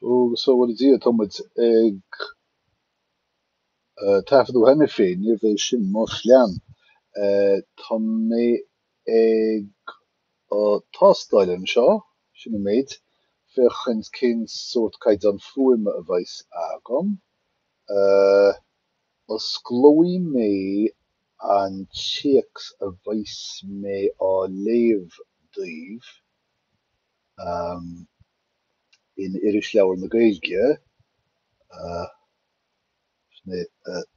So wat is hier Thomas ag tafod o henne féin ni bheith sin má slean tá mé ag tástail an seo sin méid fechan cin sort caiid an fuime a bheits agam os glói mé an checks a bheits mé á léamh daoibh um, in iris leabhar na Gaeilge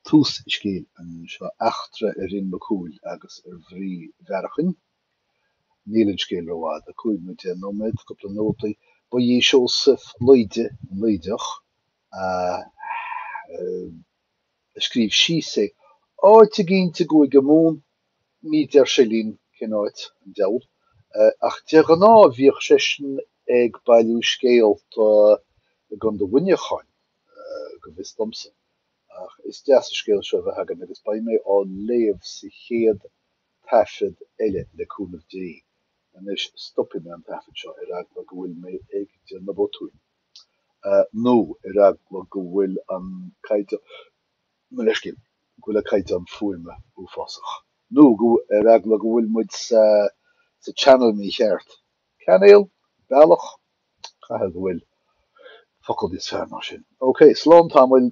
tús scíl an seo achtra a rin macúil agus ar bhrí bhearachan nílann scéal roihád a chuig mu de nóid cúpla nótaí ba dhí Seosamh Laideach a scríb síose áit a ginnte go go mún mídar silín cin áit an deall ach de gná bhíoh sesin ag bailú scéalt gan do bhuiineáin go bhis domsa ach is deas a scéal seo bheit hagan agus ba mé á léamh sa chéad tafod eile leúnmh dé an is stoppi me an tafod seo ar ag le go bhfuil mé ag de na botúin nó ar ag le go bhfuil an caiite na leiscin gohfuil a caiite an fuime ú fásach nó go ar ag le go bhfuil muid sa channel mí cheart Canéal bailach chathe go bhfuil focail is fear mar sin. Ok, slán tá bhfuil